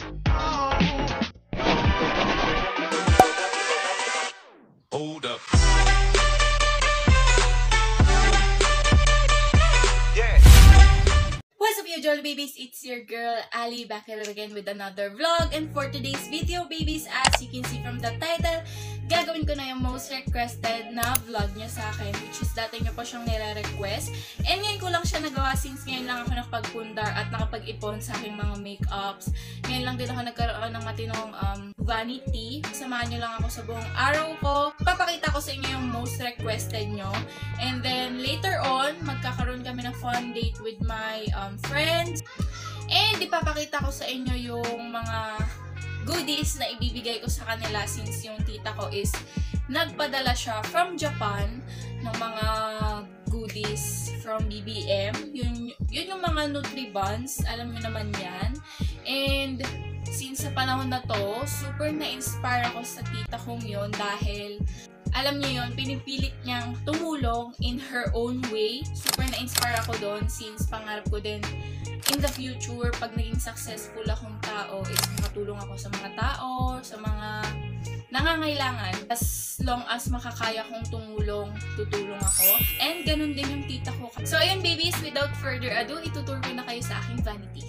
Hold up. What's up, you Jolly Babies? It's your girl, Ali, back here again with another vlog. And for today's video, babies, as you can see from the title, gagawin ko na yung most requested na vlog niya sa akin, which is dati niya pa siyang nire-request. And ngayon ko lang siya nagawa since ngayon lang ako nakapagpundar at nakapag-ipon sa aking mga makeups. Ngayon lang din ako nagkaroon ng matinong vanity. Samahan niyo lang ako sa buong araw ko. Papakita ko sa inyo yung most requested nyo. And then later on, magkakaroon kami ng fun date with my friends. And ipapakita ko sa inyo yung mga goodies na ibibigay ko sa kanila since yung tita ko is nagpadala siya from Japan ng mga goodies from BBM. Yun yung mga Nutribuns, alam niyo naman yan. And since sa panahon na to, super na-inspire ako sa tita kong yun dahil alam niyo yun, pinipilit niyang tumulong in her own way. Super na-inspire ako doon since pangarap ko din in the future, pag naging successful akong tao, is makatulong ako sa mga tao, sa mga nangangailangan. As long as makakaya kong tumulong, tutulong ako. And ganun din yung tita ko. So ayun babies, without further ado, ituturo ko na kayo sa aking vanity.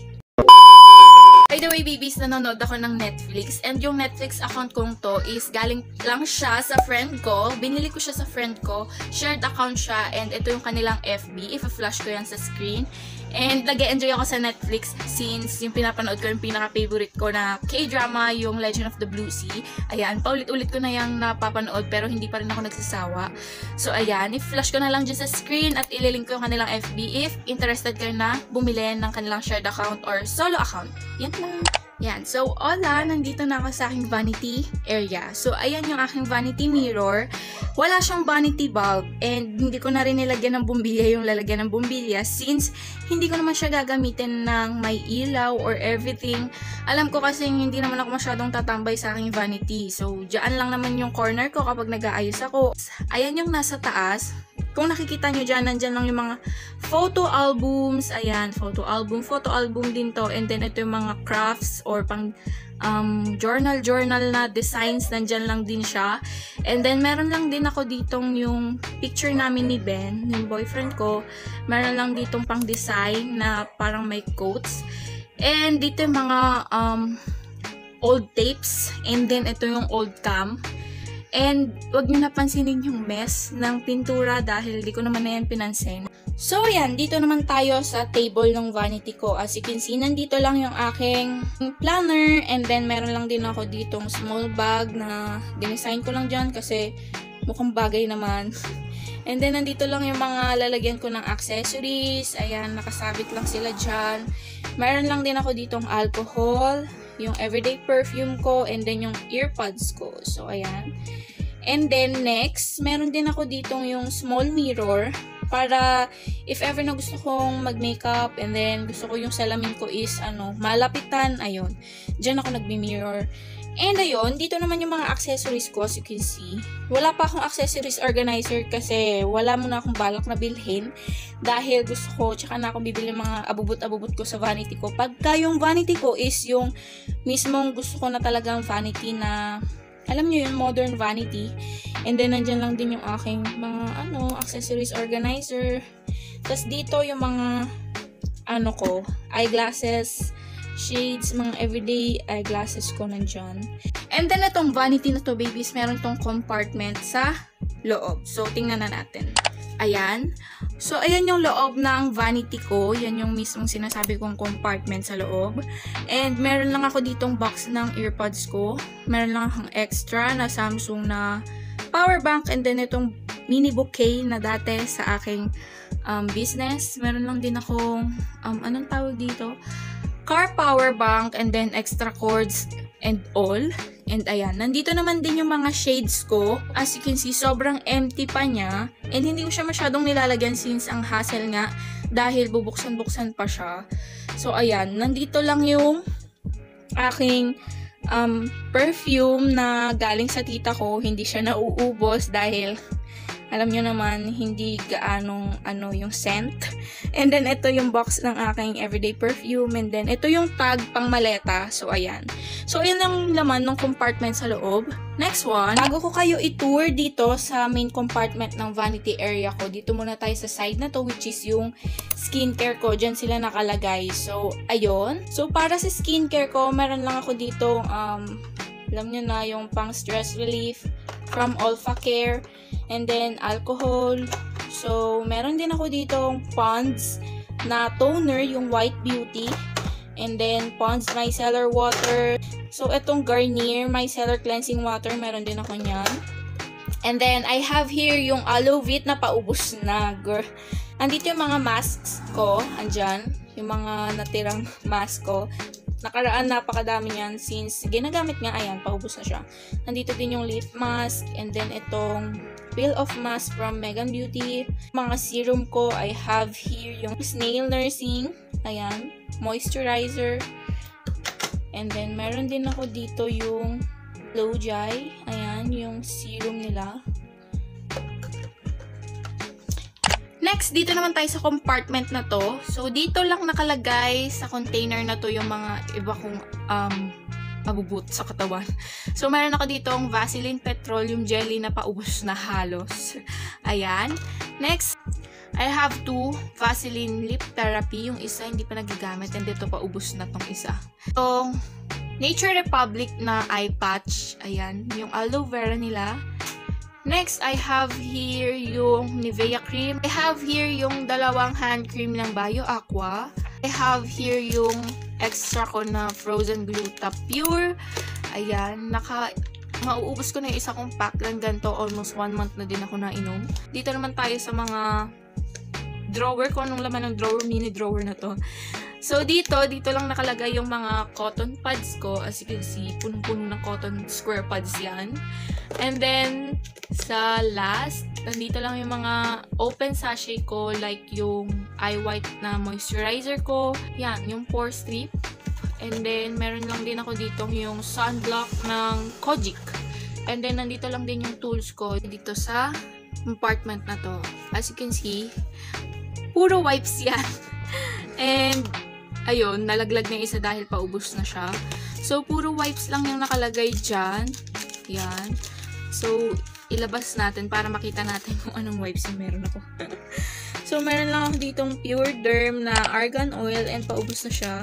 By the way, babies, nanonood ako ng Netflix. And yung Netflix account kong to is galing lang siya sa friend ko. Binili ko siya sa friend ko. Shared account siya. And ito yung kanilang FB. Ipa-flash ko yan sa screen. And nag-e-enjoy ako sa Netflix since yung pinapanood ko, yung pinaka-favorite ko na K-drama, yung Legend of the Blue Sea. Ayan, paulit-ulit ko na yung napapanood pero hindi pa rin ako nagsasawa. So ayan, i-flash ko na lang dyan sa screen at ililink ko yung kanilang FB if interested kayo na bumili ng kanilang shared account or solo account. Yan lang. Yan. So, hola! Nandito na ako sa aking vanity area. So, ayan yung aking vanity mirror. Wala siyang vanity bulb. And hindi ko na rin nilagyan ng bumbilya yung lalagyan ng bumbilya since hindi ko naman siya gagamitin ng may ilaw or everything. Alam ko kasi hindi naman ako masyadong tatambay sa aking vanity. So, dyan lang naman yung corner ko kapag nag-aayos ako. Ayan yung nasa taas. Kung nakikita nyo dyan, nandyan lang yung mga photo albums. Ayan, photo album din to. And then, ito yung mga crafts or pang journal na designs. Nandyan lang din siya. And then, meron lang din ako ditong yung picture namin ni Ben, yung boyfriend ko. Meron lang ditong pang design na parang may quotes. And dito yung mga old tapes. And then, ito yung old cam. And wag niyo napansinin yung mess ng pintura dahil di ko naman na yan pinansin. So yan, dito naman tayo sa table ng vanity ko. As you can see, nandito lang yung aking planner. And then meron lang din ako ditong small bag na dinesign ko lang dyan kasi mukhang bagay naman. And then nandito lang yung mga lalagyan ko ng accessories. Ayan, nakasabit lang sila dyan. Meron lang din ako ditong alcohol, yung everyday perfume ko, and then yung earpods ko. So, ayan. And then, next, meron din ako ditong yung small mirror para if ever na gusto kong mag-makeup and then gusto ko yung salamin ko is, malapitan, ayun. Diyan ako nagbi-mirror. And ayun, dito naman yung mga accessories ko, as you can see. Wala pa akong accessories organizer kasi wala muna akong balak na bilhin dahil gusto ko, tsaka na akong bibili mga abubot-abubot ko sa vanity ko. Pagka yung vanity ko is yung mismong gusto ko na talagang vanity na, alam nyo yung modern vanity. And then, nandyan lang din yung aking mga, accessories organizer. Tapos dito yung mga, eyeglasses, shades, mga everyday eyeglasses ko nandyan. And then, itong vanity na to, babies, meron tong compartment sa loob. So, tingnan na natin. Ayan. So, ayan yung loob ng vanity ko. Yan yung mismong sinasabi kong compartment sa loob. And, meron lang ako ditong box ng earpods ko. Meron lang akong extra na Samsung na power bank. And then, itong mini bouquet na dati sa aking business. Meron lang din akong, anong tawag dito? Car power bank, and then extra cords and all. And ayan, nandito naman din yung mga shades ko. As you can see, sobrang empty pa niya. And hindi ko siya masyadong nilalagyan since ang hassle nga dahil bubuksan-buksan pa siya. So ayan, nandito lang yung aking perfume na galing sa tita ko. Hindi siya nauubos dahil Alam nyo naman, hindi gaanong yung scent. And then, ito yung box ng aking everyday perfume. And then, ito yung tag pang maleta. So, ayan. So, ayan ang laman ng compartment sa loob. Next one, bago ko kayo i-tour dito sa main compartment ng vanity area ko, dito muna tayo sa side na to, which is yung skincare ko. Diyan sila nakalagay. So, ayun. So, para sa skincare ko, meron lang ako dito, alam nyo na, yung pang stress relief from Olfa Care. And then, alcohol. So, meron din ako dito Pond's na toner, yung White Beauty. And then, Pond's Micellar Water. So, itong Garnier Micellar Cleansing Water, meron din ako niyan. And then, I have here yung Aloe Vit na paubos na. Girl. Andito yung mga masks ko. Andyan. Yung mga natirang mask ko. Nakaraan, napakadami niyan since ginagamit nga, ayan, paubos na siya. Nandito din yung lip mask, and then itong peel off mask from Megan Beauty. Mga serum ko, I have here yung Snail Nursing, ayan, moisturizer. And then, meron din ako dito yung Glow Jai, ayan, yung serum nila. Next, dito naman tayo sa compartment na to. So, dito lang nakalagay sa container na to yung mga iba kong mabubut sa katawan. So, meron ako dito ang Vaseline Petroleum Jelly na paubos na halos. Ayan. Next, I have two Vaseline Lip Therapy. Yung isa hindi pa nagagamit and dito paubos na tong isa. So, Nature Republic na eye patch. Ayan. Yung aloe vera nila. Next, I have here yung Nivea cream. I have here yung dalawang hand cream ng Bio Aqua. I have here yung extra ko na Frozen Gluta Pure. Ayan, mauubos ko na yung isa kong pack lang ganito. Almost 1 month na din ako nainom. Dito naman tayo sa mga drawer ko. Anong laman ng drawer? Mini drawer na to. So, dito lang nakalagay yung mga cotton pads ko. As you can see, punong-puno ng cotton square pads yan. And then, sa last, nandito lang yung mga open sachet ko, like yung eye white na moisturizer ko. Yan, yung pore strip. And then, meron lang din ako dito yung sunblock ng Kojic. And then, nandito lang din yung tools ko dito sa compartment na to. As you can see, puro wipes yan. And, ayun, nalaglag na yung isa dahil paubos na siya. So, puro wipes lang yung nakalagay dyan. Yan. So, ilabas natin para makita natin kung anong wipes yung meron ako. So, meron lang ako ditong Pure Derm na argan oil and paubos na siya.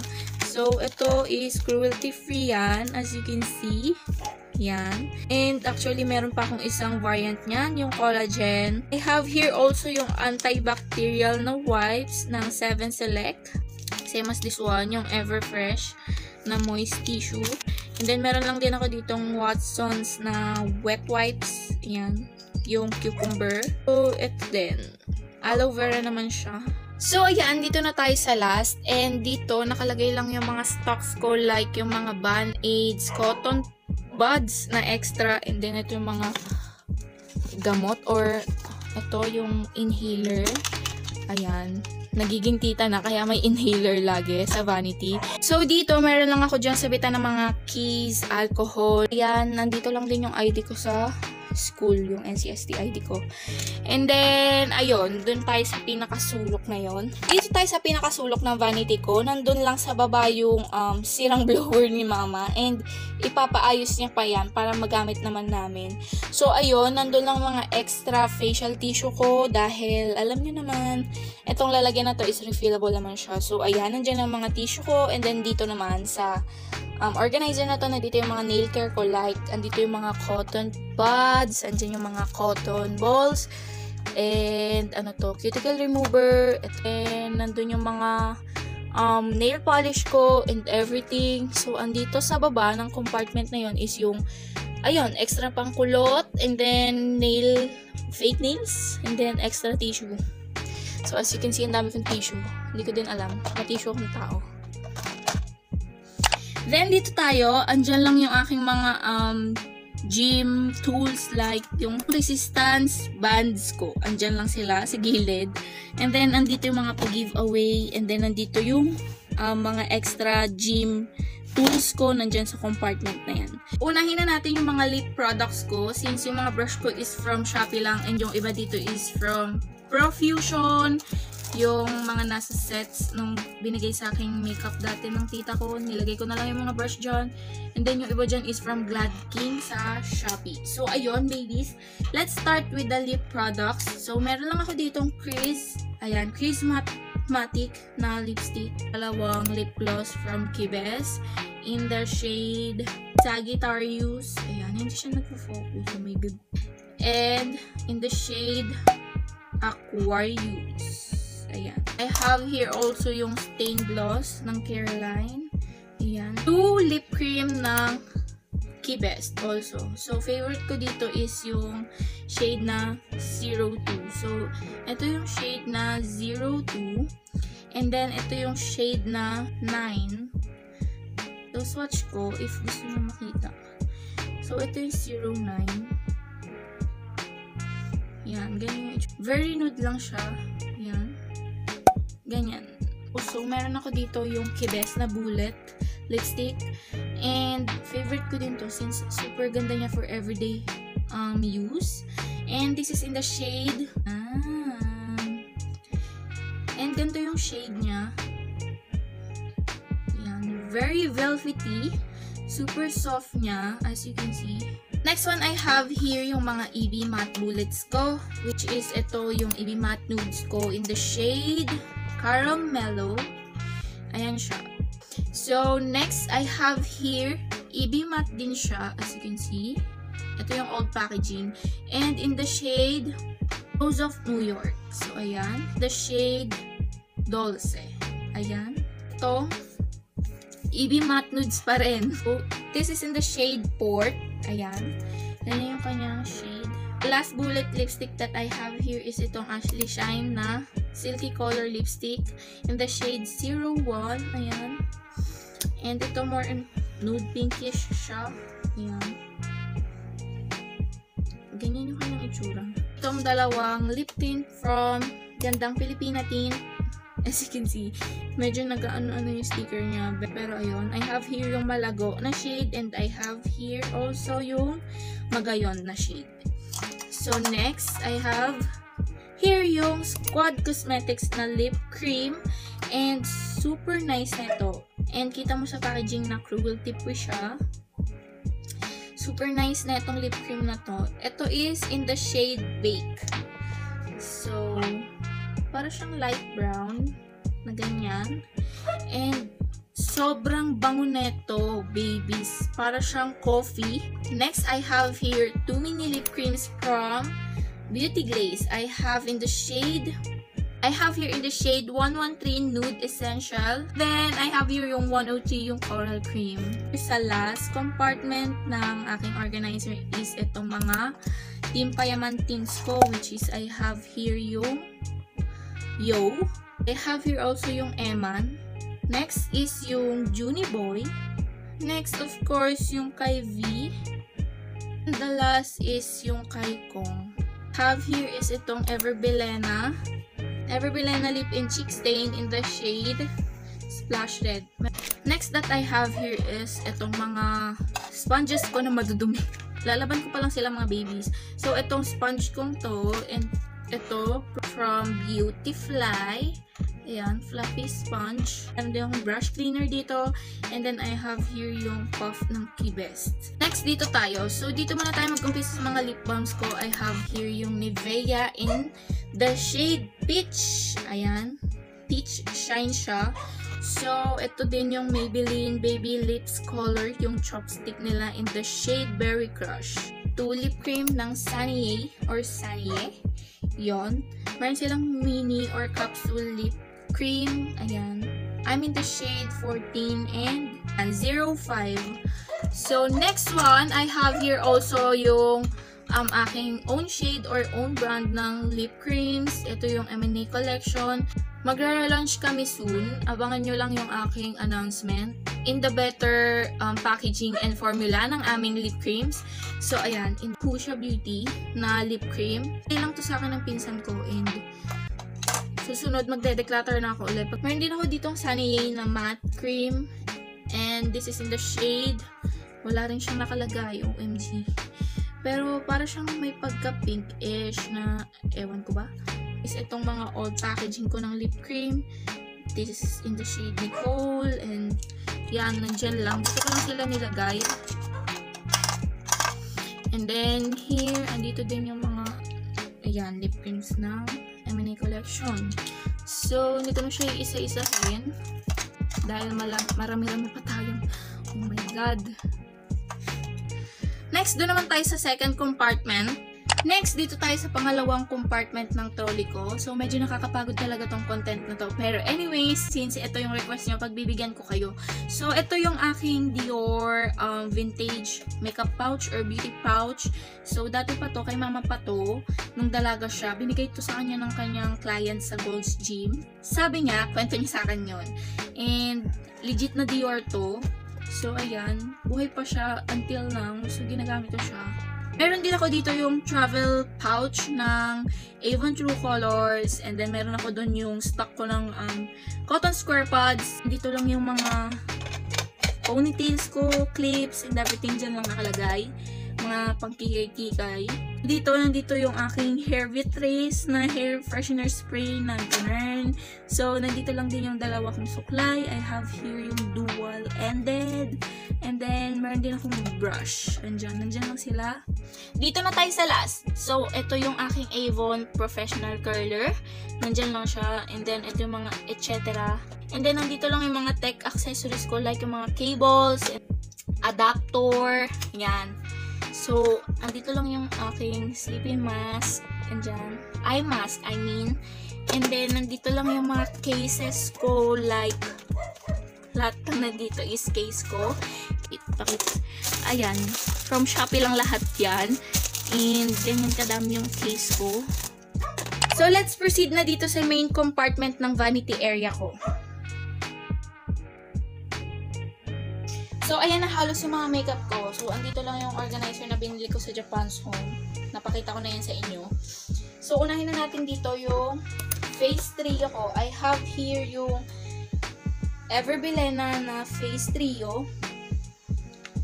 So, ito is cruelty-free yan, as you can see. Yan. And actually, meron pa akong isang variant niyan, yung collagen. I have here also yung antibacterial na wipes ng 7 Select. Same as this one, yung Everfresh na moist tissue. And then, meron lang din ako ditong Watsons na wet wipes. Yan. Yung cucumber. So, ito din. Aloe vera naman siya. So, ayan. Dito na tayo sa last. And dito, nakalagay lang yung mga stocks ko. Like, yung mga Band-Aids, cotton buds na extra. And then, ito yung mga gamot. Or, ito yung inhaler. Ayan. Nagiging tita na, kaya may inhaler lagi sa vanity. So, dito, meron lang ako dyan sabitan ng mga keys, alcohol. Ayan, nandito lang din yung ID ko sa school, yung NCST ID ko. And then, ayun, dun tayo sa pinakasulok na yon. Dito tayo sa pinakasulok ng vanity ko. Nandun lang sa baba yung sirang blower ni mama. And, ipapaayos niya pa yan para magamit naman namin. So, ayun, nandun lang mga extra facial tissue ko dahil, alam niyo naman, itong lalagyan na to is refillable naman siya. So, ayan, nandyan ang mga tissue ko. And then, dito naman sa organizer na to, nandito yung mga nail care ko. Like, andito yung mga cotton buds, andyan yung mga cotton balls, and ano to, cuticle remover, and nandun yung mga nail polish ko, and everything. So, andito sa baba ng compartment na yon is yung, ayun, extra pang kulot, and then fake nails, and then extra tissue. So, as you can see, ang dami kong tissue. Hindi ko din alam. Matissue akong tao. Then, dito tayo. Andyan lang yung aking mga gym tools like yung resistance bands ko. Andyan lang sila sa gilid. And then, andito yung mga pa-giveaway. And then, andito yung mga extra gym tools ko nandyan sa compartment na yan. Unahin na natin yung mga lip products ko since yung mga brush ko is from Shopee lang and yung iba dito is from Profusion. Yung mga nasa sets nung binigay sa aking makeup dati ng tita ko, nilagay ko na lang yung mga brush dyan. And then yung iba dyan is from Glad King sa Shopee. So ayun babies, let's start with the lip products. So meron lang ako ditong Chris Matic na lipstick. Dalawang lip gloss from Kibes in the shade Sagittarius. Ayan, hindi siya nagpo-focus. Oh my god. And in the shade Aquarius. Ayan. I have here also yung stain gloss ng Caroline. Ayan. 2 lip cream ng Kibes also. So, favorite ko dito is yung shade na 02. So, ito yung shade na 02. And then, ito yung shade na 9. So, swatch ko if gusto nyo makita. So, ito yung 09. Yan, ganyan yung very nude lang siya. Yan. Ganyan. So, meron ako dito yung Kibes na bullet lipstick. And, favorite ko din to since super ganda niya for everyday use. And, this is in the shade. And, ganito yung shade niya. Yan. Very velvety. Super soft niya, as you can see. Next one, I have here yung mga EB matte bullets ko, which is ito yung EB matte nudes ko in the shade Caramello. Ayan siya. So, next, I have here, EB matte din siya, as you can see. Ito yung old packaging. And in the shade Rose of New York. So, ayan. The shade Dolce. Ayan. Ito, EB matte nudes pa rin. So, this is in the shade Port. Ayan. Yan yung kanyang shade. The last bullet lipstick that I have here is itong Ashley Shine na Silky Color Lipstick in the shade 01. Ayan. And ito more nude pinkish siya. Ayan. Ganyan yung kanyang itsura. Itong dalawang lip tint from Gandang Pilipina Tint. As you can see, medyo nag-ano-ano yung sticker niya. Pero ayun, I have here yung Malago na shade and I have here also yung Magayon na shade. So next, I have here yung Squad Cosmetics na lip cream and super nice na ito. And kita mo sa packaging na cruelty free siya. Super nice na itong lip cream na to. Ito is in the shade Bake. So, para siyang light brown na ganyan. And sobrang bango neto, babies. Para siyang coffee. Next, I have here 2 mini lip creams from Beauty Glaze. I have here in the shade 113 Nude Essential. Then, I have here yung 103 yung Coral Cream. Sa last compartment ng aking organizer is itong mga Team Payaman things ko, which is I have here yung Yo. I have here also yung Eman. Next is yung Junie Boy. Next, of course, yung kay V. And the last is yung kay Kong. Have here is itong Everbelena Lip and Cheek Stain in the shade Splash Red. Next that I have here is itong mga sponges ko na madudumi. Lalaban ko pa lang sila mga babies. So, itong sponge kong to and ito from Beautyfly. Ayan, fluffy sponge. And yung brush cleaner dito. And then I have here yung puff ng Kibest. Next, dito tayo. So, dito muna tayo mag-umpisa sa mga lip balms ko. I have here yung Nivea in the shade Peach. Ayan. Peach shine siya. So, ito din yung Maybelline Baby Lips Color. Yung chopstick nila in the shade Berry Crush. 2 lip cream ng Saniye or Saniye. Yon. Meron silang mini or capsule lip cream. Ayan. I'm in the shade 14 and 05. So, next one, I have here also yung aking own shade or own brand ng lip creams. Ito yung M&A collection. Magra-relaunch kami soon. Abangan nyo lang yung aking announcement in the better packaging and formula ng aming lip creams. So, ayan, in Pusha Beauty na lip cream. Hindi lang to sa akin ng pinsan ko and susunod magde-declutter na ako ulit. Meron din ako ditong Saniye na matte cream and this is in the shade Wala rin siyang nakalagay, OMG. Pero para siyang may pagka-pink-ish na, ewan ko ba? Is itong mga old packaging ko ng lip cream. This is in the shade Nicole. And yan, nandyan lang. Dito ko lang sila nilagay. And then, here, andito din yung mga, ayan, lip creams ng M&A collection. So, dito na siya isa-isahin. Dahil marami-rami pa tayong, oh my god. Next, doon naman tayo sa second compartment. Next, dito tayo sa pangalawang compartment ng trolley ko. So, medyo nakakapagod talaga tong content na to. Pero anyways, since ito yung request nyo, pagbibigyan ko kayo. So, ito yung aking Dior vintage makeup pouch or beauty pouch. So, dati pa to, kay mama pa to, nung dalaga siya, binigay to sa kanya ng kanyang client sa Gold's Gym. Sabi niya, kwento niya sa akin yun. And, legit na Dior to. So, ayan, buhay pa siya until now. So, ginagamit ko siya. Meron din ako dito yung travel pouch ng Avon True Colors. And then, meron ako dun yung stock ko ng cotton square pads. Dito lang yung mga ponytails ko, clips, and everything dyan lang nakalagay. Mga pangkikay-kikay. Nandito yung aking hair vitrace na hair freshener spray na ganun. So, nandito lang din yung dalawa kong suklay. I have here yung dual-ended. And then, meron din akong brush. Nandyan lang sila. Dito na tayo sa last. So, ito yung aking Avon Professional Curler. Nandyan lang siya. And then, ito yung mga etc. And then, nandito lang yung mga tech accessories ko. Like yung mga cables, adapter. Yan. So, andito lang yung aking sleeping mask. Andyan. Eye mask, I mean. And then, nandito lang yung mga cases ko. Like, lahat ng nandito is case ko. Ayan. From Shopee lang lahat yan. And, ganyan kadami yung case ko. So, let's proceed na dito sa main compartment ng vanity area ko. So, ayan na halos yung mga makeup ko. So, andito lang yung organizer na binili ko sa Japan's Home. Napakita ko na yan sa inyo. So, unahin na natin dito yung face trio ko. I have here yung Everbilena na face trio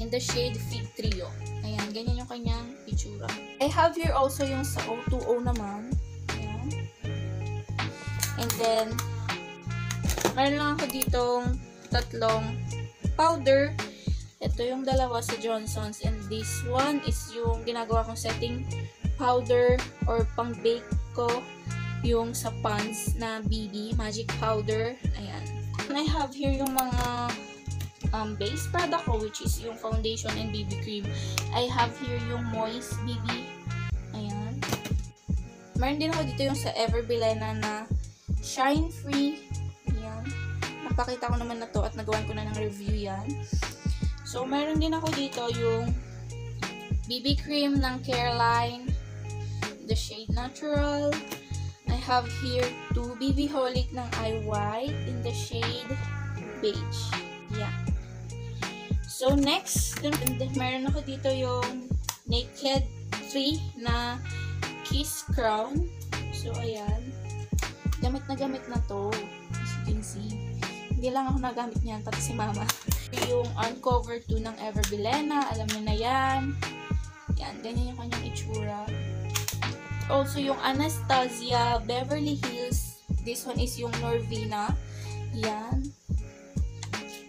in the shade Fit Trio. Ayan, ganyan yung kanyang itsura. I have here also yung sa O2O naman. Ayan. And then, meron lang ako ditong tatlong powder. Ito yung dalawa sa Johnson's, and this one is yung ginagawa kong setting powder or pang bake ko, yung sa Pond's na BB Magic Powder. Ayan. And I have here yung mga base product ko, which is yung foundation and BB cream. I have here yung Moist BB. Ayan. Meron din ako dito yung sa Everbilena na Shine Free. Ayan. Napakita ko naman na to at nagawan ko na ng review yan. So, meron din ako dito yung BB cream ng Careline, the shade Natural. I have here two BB Holic ng Eye White in the shade Beige. Yeah. So, next, meron ako dito yung Naked Free na Kiss Crown. So, ayan. Gamit na to. As you can see. Hindi lang ako nagamit niyan, pati si mama. Yung Uncover 2 ng Everbilena. Alam niyo na yan. Yan, ganyan yung kanyang itsura. Also, yung Anastasia Beverly Hills. This one is yung Norvina. Yan.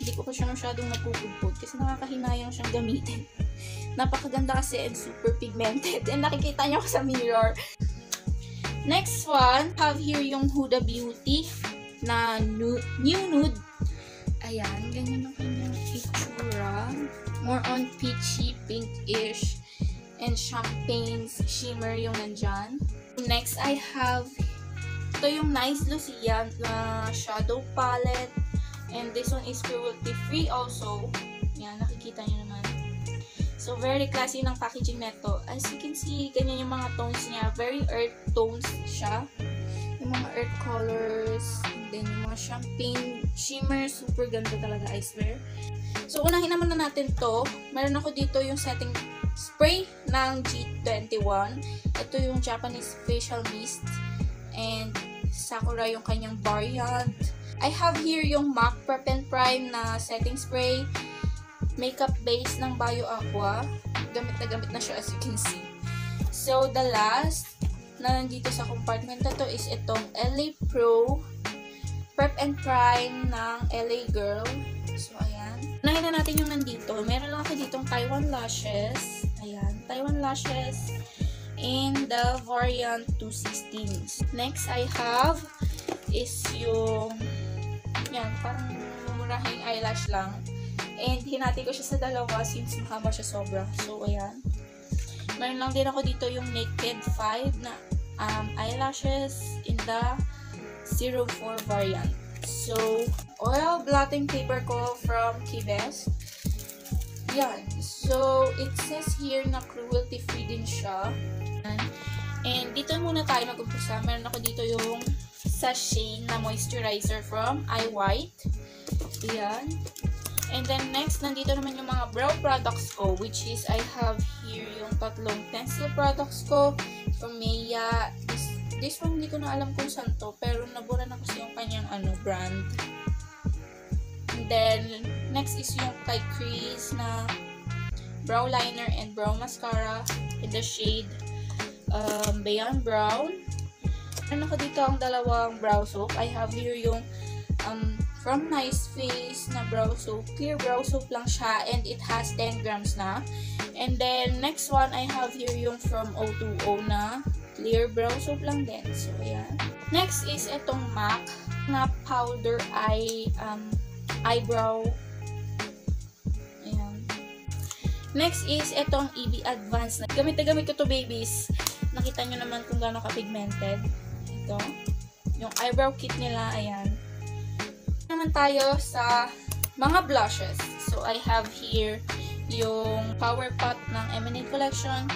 Hindi ko pa siya masyadong napupudpud kasi nakakahinayang siyang gamitin. Napakaganda kasi and super pigmented. And nakikita niyo ko sa mirror. Next one, have here yung Huda Beauty na new nude. Ayan, ganyan ang kanyang itsura. More on peachy, pink-ish, and champagne shimmer yung nandyan. Next, I have ito yung Nice Lucia na shadow palette. And this one is cruelty-free also. Yan, nakikita nyo naman. So, very classy ng packaging neto. As you can see, ganyan yung mga tones niya. Very earth tones siya. Yung mga earth colors. And then, yung mga champagne shimmer. Super ganda talaga, I swear. So, unahin naman na natin to. Meron ako dito yung setting spray ng G21. Ito yung Japanese facial mist. And Sakura yung kanyang variant. I have here yung MAC Prep and Prime na setting spray. makeup base ng Bio Aqua. Gamit na siya as you can see. So, the last na nandito sa compartment na to is itong LA Pro Prep and Prime ng LA Girl. So, ayan. Unahin na natin yung nandito. Meron lang ako ditong Taiwan Lashes. Ayan. Taiwan Lashes in the variant 216. Next, I have is yung yan, parang murahing eyelash lang. And, hinati ko siya sa dalawa since mahaba siya sobra. So, ayan. Meron lang din ako dito yung Naked 5 na eyelashes in the 04 variant. So, oil blotting paper ko from Kibest. Yan. So, it says here na cruelty-free din siya. And dito muna tayo mag-umpisa. Meron ako dito yung sachet na moisturizer from iWhite. Yan. And then next, nandito naman yung mga brow products ko, which is I have here yung tatlong pencil products ko from Maya. This one, hindi ko na alam kung saan to, pero nabura na kasi yung kanyang brand. And then, next is yung kay Crease na brow liner and brow mascara in the shade Beyond Brown. Meron ako dito ang dalawang brow soap. I have here yung from Nice Face na brow soap. Clear brow soap lang siya and it has 10 grams na. And then, next one, I have here yung from O2O na clear brow soap lang din. So, ayan. Next is itong MAC na powder eyebrow. Ayan. Next is itong EB Advanced. Gamit na gamit ko to, babies. Nakita nyo naman kung gaano ka-pigmented. Ito. Yung eyebrow kit nila, ayan. Naman tayo sa mga blushes. So, I have here yung Power Pot ng Eminent Collection.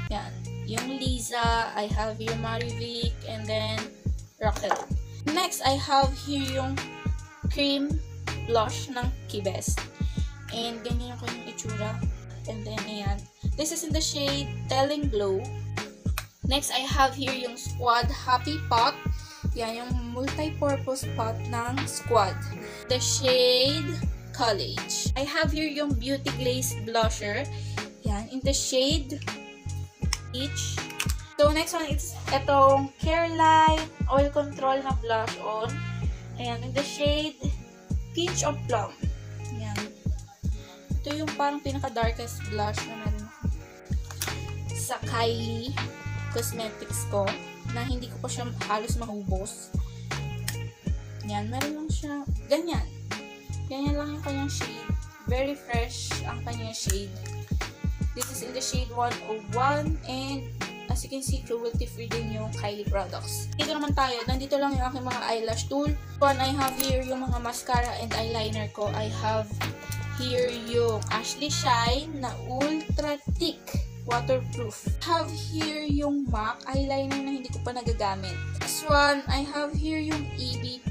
Yan. Yung Lisa. I have here Marivic. And then, Rocket. Next, I have here yung cream blush ng Kibest. And, ganyan yung kanyang itsura. And then, ayan. This is in the shade Telling Glow. Next, I have here yung Squad Happy Pot. Yan, yung multi-purpose pot ng Squad. The shade College. I have here yung Beauty Glaze Blusher. Yan, in the shade Peach. So, next one is itong Careline Oil Control na blush on. Ayan, in the shade Pinch of Plum. Yan. Ito yung parang pinaka-darkest blush na meron ako sa Kylie Cosmetics ko, na hindi ko pa siya halos mahubos. Yan, meron lang siya. Ganyan. Ganyan lang yung kanyang shade. Very fresh ang kanyang shade. This is in the shade 101 and as you can see, cruelty-free din yung Kylie products. Dito naman tayo. Nandito lang yung aking mga eyelash tool. One, I have here yung mga mascara and eyeliner ko. I have here yung Ashley Shine na ultra thick waterproof. I have here yung MAC eyeliner na hindi ko pa nagagamit. This one, I have here yung EB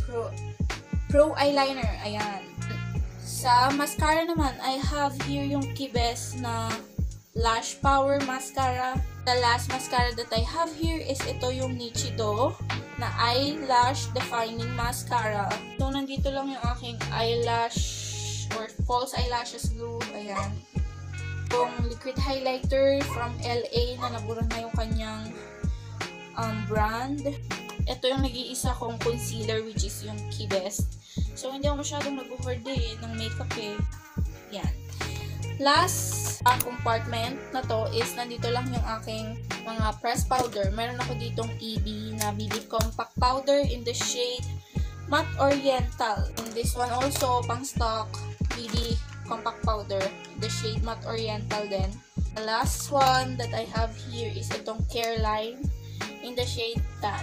Pro eyeliner. Ayan. Sa mascara naman, I have here yung Kibest na Lash Power Mascara. The last mascara that I have here is ito yung Nichido na Eyelash Defining Mascara. So, nandito lang yung aking eyelash or false eyelashes glue. Ayan. Yung liquid highlighter from LA na nabura na yung kanyang brand. Ito yung nag-iisa kong concealer which is yung Kibest. So, hindi ako masyadong nag-hoard ng makeup eh. Yan. Last compartment na to is nandito lang yung aking mga pressed powder. Meron ako ditong EB na BB Compact Powder in the shade Matte Oriental. And this one also pang stock BB Compact Powder in the shade Matte Oriental din. The last one that I have here is itong Careline in the shade Tan.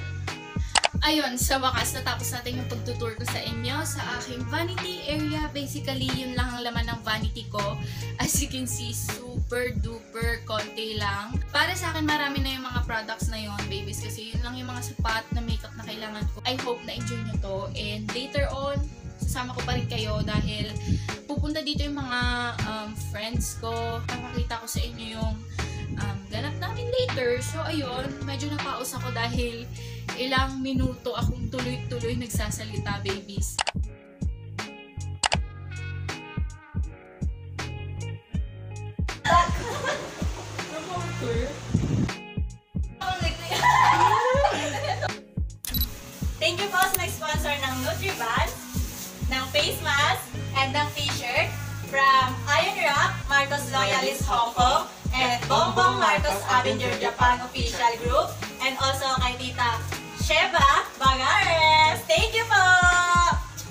Ayun, sa wakas, natapos natin yung pagtutour ko sa inyo sa aking vanity area. Basically, yun lang ang laman ng vanity ko. As you can see, super duper konti lang. Para sa akin, marami na yung mga products na yun, babies. Kasi yun lang yung mga sapat na makeup na kailangan ko. I hope na-enjoy nyo to. And later on, sasama ko pa rin kayo dahil pupunta dito yung mga friends ko. Papakita ko sa inyo yung ganap namin later. So, ayun, medyo napaus ako dahil ilang minuto akong tuloy-tuloy nagsasalita, babies. Thank you po sa nag-sponsor ng Nutriband, ng face mask, and ng t-shirt from Iron Rock, Marcos Loyalist Hong Kong, and Bongbong Marcos Avenger Japan Official Group, and also kay Tita Sheba Bagares. Thank you po!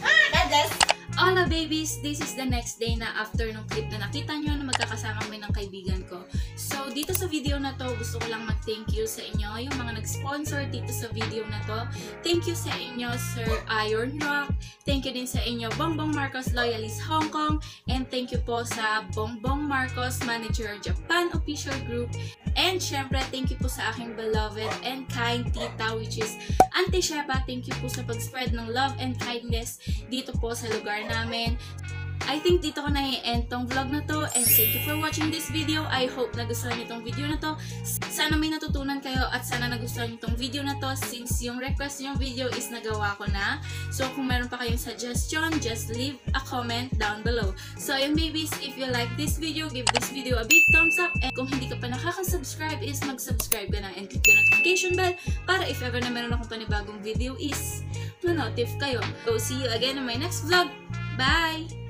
God bless! Hola babies! This is the next day na after nung clip na nakita nyo na magkakasama kami ng kaibigan ko. So, dito sa video na to, gusto ko lang mag-thank you sa inyo, yung mga nag-sponsor dito sa video na to. Thank you sa inyo, Sir Iron Rock. Thank you din sa inyo, Bongbong Marcos Loyalist Hong Kong. And thank you po sa Bongbong Marcos Manager Japan Official Group. And syempre, thank you po sa aking beloved and kind tita, which is Auntie Sheba. Thank you po sa pag-spread ng love and kindness dito po sa lugar namin. I think dito ko na i-end tong vlog na to, and thank you for watching this video. I hope nagustuhan niyo tong video na to. Sana may natutunan kayo at sana nagustuhan niyo tong video na to, since yung request yung video is nagawa ko na. So kung meron pa kayong suggestion, just leave a comment down below. So ayun babies, if you like this video, give this video a big thumbs up, and kung hindi ka pa nakaka-subscribe is mag-subscribe ka na and click the notification bell para if ever na meron akong panibagong video is ma-notif kayo. So see you again in my next vlog. Bye!